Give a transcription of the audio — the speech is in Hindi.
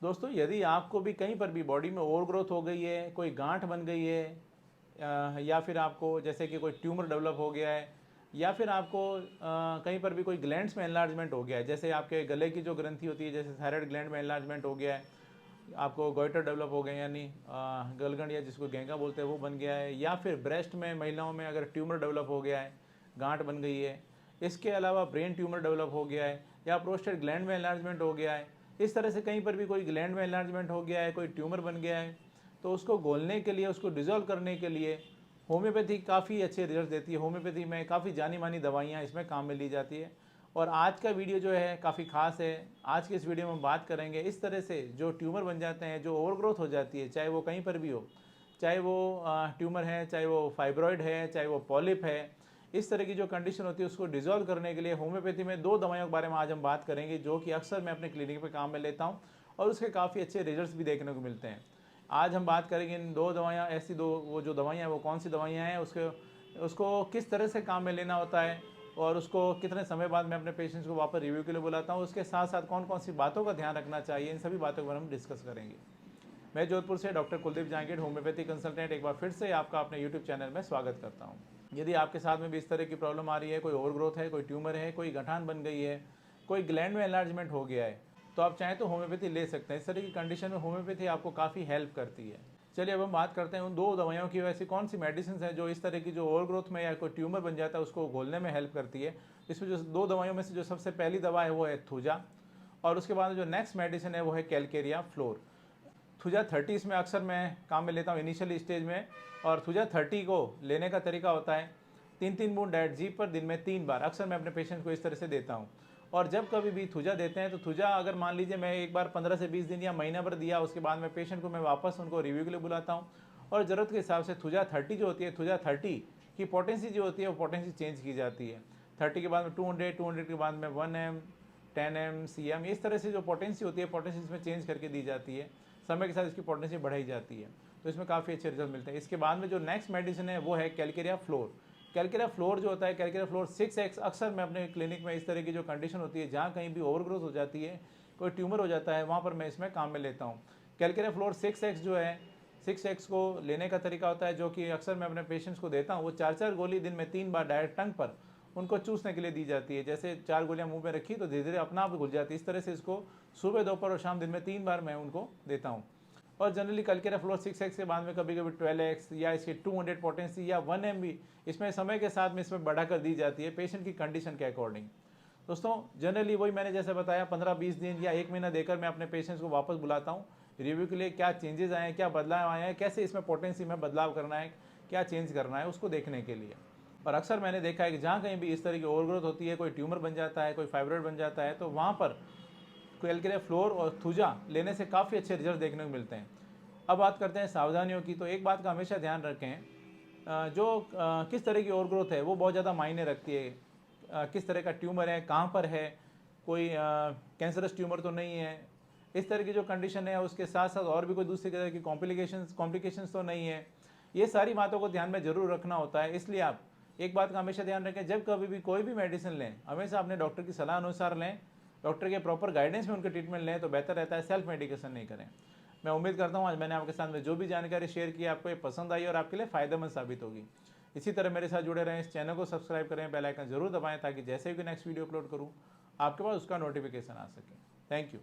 दोस्तों, यदि आपको भी कहीं पर भी बॉडी में ओवर ग्रोथ हो गई है, कोई गांठ बन गई है, या फिर आपको जैसे कि कोई ट्यूमर डेवलप हो गया है, या फिर आपको कहीं पर भी कोई ग्लैंड्स में एनलार्जमेंट हो गया है, जैसे आपके गले की जो ग्रंथि होती है, जैसे थायराइड ग्लैंड में एनलार्जमेंट हो गया है, आपको गोइटर डेवलप हो गए यानी गलगंड या जिसको गेंगा बोलते हैं वो बन गया है, या फिर ब्रेस्ट में महिलाओं में अगर ट्यूमर डेवलप हो गया है, गांठ बन गई है, इसके अलावा ब्रेन ट्यूमर डेवलप हो गया है, या प्रोस्टेट ग्लैंड में एनलार्जमेंट हो गया है, इस तरह से कहीं पर भी कोई ग्लैंड में एनलार्जमेंट हो गया है, कोई ट्यूमर बन गया है, तो उसको घोलने के लिए, उसको डिज़ोल्व करने के लिए होम्योपैथी काफ़ी अच्छे रिजल्ट देती है। होम्योपैथी में काफ़ी जानी मानी दवाइयाँ इसमें काम में ली जाती है। और आज का वीडियो जो है काफ़ी ख़ास है। आज के इस वीडियो में हम बात करेंगे इस तरह से जो ट्यूमर बन जाते हैं, जो ओवरग्रोथ हो जाती है, चाहे वो कहीं पर भी हो, चाहे वो ट्यूमर है, चाहे वो फाइब्रॉइड है, चाहे वो पॉलिप है, इस तरह की जो कंडीशन होती है उसको डिजोल्व करने के लिए होम्योपैथी में 2 दवाइयों के बारे में आज हम बात करेंगे, जो कि अक्सर मैं अपने क्लिनिक पे काम में लेता हूँ और उसके काफ़ी अच्छे रिजल्ट्स भी देखने को मिलते हैं। आज हम बात करेंगे इन 2 दवाइयाँ, ऐसी 2 वो जो दवाइयाँ हैं वो कौन सी दवाइयाँ हैं, उसको किस तरह से काम में लेना होता है और उसको कितने समय बाद मैं अपने पेशेंट्स को वापस रिव्यू के लिए बुलाता हूँ। उसके साथ साथ कौन कौन सी बातों का ध्यान रखना चाहिए, इन सभी बातों पर हम डिस्कस करेंगे। मैं जोधपुर से doctor Kuldeep Jahangir, homeopathy consultant, एक बार फिर से आपका अपने यूट्यूब चैनल में स्वागत करता हूँ। यदि आपके साथ में भी इस तरह की प्रॉब्लम आ रही है, कोई ओवरग्रोथ है, कोई ट्यूमर है, कोई गठान बन गई है, कोई ग्लैंड में एनलार्जमेंट हो गया है, तो आप चाहें तो होम्योपैथी ले सकते हैं। इस तरह की कंडीशन में होम्योपैथी आपको काफ़ी हेल्प करती है। चलिए अब हम बात करते हैं उन 2 दवाइयों की, वैसी कौन सी मेडिसिन हैं जो इस तरह की जो ओवरग्रोथ में या कोई ट्यूमर बन जाता है उसको घोलने में हेल्प करती है। इसमें जो 2 दवाइयों में से जो सबसे पहली दवा है वो है थूजा, और उसके बाद जो नेक्स्ट मेडिसिन है वो है कैलकेरिया फ्लोर। थुजा 30 में अक्सर मैं काम में लेता हूँ इनिशियल स्टेज में। और थुजा 30 को लेने का तरीका होता है 3-3 बूंद डाइट जी पर दिन में 3 बार। अक्सर मैं अपने पेशेंट को इस तरह से देता हूँ। और जब कभी भी थुजा देते हैं तो थुजा अगर मान लीजिए मैं एक बार 15 से 20 दिन या महीना भर दिया, उसके बाद में पेशेंट को मैं वापस उनको रिव्यू के लिए बुलाता हूँ और ज़रूरत के हिसाब से थुजा 30 जो होती है, थुजा 30 की पोटेंसी जो होती है वो पोटेंसी चेंज की जाती है। 30 के बाद में 200 के बाद में 1 m 10 m cm, इस तरह से जो पोटेंसी होती है पोटेंसी इसमें चेंज करके दी जाती है। समय के साथ इसकी पोटेंसी बढ़ाई जाती है, तो इसमें काफ़ी अच्छे रिजल्ट मिलते हैं। इसके बाद में जो नेक्स्ट मेडिसिन है वो है कैलकेरिया फ्लोर। कैलकेरिया फ्लोर जो होता है, कैलकेरिया फ्लोर 6x, अक्सर मैं अपने क्लिनिक में इस तरह की जो कंडीशन होती है, जहाँ कहीं भी ओवरग्रोथ हो जाती है, कोई ट्यूमर हो जाता है, वहाँ पर मैं इसमें काम में लेता हूँ। कैलकेरिया फ्लोर 6x जो है, 6x को लेने का तरीका होता है जो कि अक्सर मैं अपने पेशेंट्स को देता हूँ। वो 4-4 गोली दिन में 3 बार डायरेक्ट टंग पर उनको चूसने के लिए दी जाती है। जैसे 4 गोलियां मुंह में रखी तो धीरे धीरे अपना आप घुल जाती है। इस तरह से इसको सुबह, दोपहर और शाम दिन में 3 बार मैं उनको देता हूँ। और जनरली कैलकेरिया फ्लोर 6x के बाद में कभी कभी 12x या इसकी 200 पोटेंसी या 1 MB इसमें समय के साथ में इसमें बढ़ाकर दी जाती है पेशेंट की कंडीशन के अकॉर्डिंग। दोस्तों, जनरली वही मैंने जैसे बताया 15-20 दिन या 1 महीना देकर मैं अपने पेशेंट्स को वापस बुलाता हूँ रिव्यू के लिए। क्या चेंजेस आए हैं, क्या बदलाव आए हैं, कैसे इसमें पोटेंसी में बदलाव करना है, क्या चेंज करना है, उसको देखने के लिए। और अक्सर मैंने देखा है कि जहाँ कहीं भी इस तरह की ओवरग्रोथ होती है, कोई ट्यूमर बन जाता है, कोई फाइब्रॉइड बन जाता है, तो वहाँ पर कैलकेरिया फ्लोर और थूजा लेने से काफ़ी अच्छे रिजल्ट देखने को मिलते हैं। अब बात करते हैं सावधानियों की। तो एक बात का हमेशा ध्यान रखें, किस तरह की ओवरग्रोथ है वो बहुत ज़्यादा मायने रखती है। किस तरह का ट्यूमर है, कहाँ पर है, कोई कैंसरस ट्यूमर तो नहीं है, इस तरह की जो कंडीशन है, उसके साथ साथ और भी कोई दूसरी तरह की कॉम्प्लिकेशंस तो नहीं है। ये सारी बातों को ध्यान में जरूर रखना होता है। इसलिए आप एक बात का हमेशा ध्यान रखें, जब कभी भी कोई भी मेडिसिन लें, हमेशा अपने डॉक्टर की सलाह अनुसार लें, डॉक्टर के प्रॉपर गाइडेंस में उनके ट्रीटमेंट लें तो बेहतर रहता है। सेल्फ मेडिकेशन नहीं करें। मैं उम्मीद करता हूँ आज मैंने आपके साथ में जो भी जानकारी शेयर की आपको ये पसंद आई और आपके लिए फ़ायदेमंद साबित होगी। इसी तरह मेरे साथ जुड़े रहें, इस चैनल को सब्सक्राइब करें, बेल आइकन जरूर दबाएं ताकि जैसे भी नेक्स्ट वीडियो अपलोड करूँ आपके पास उसका नोटिफिकेशन आ सके। Thank you.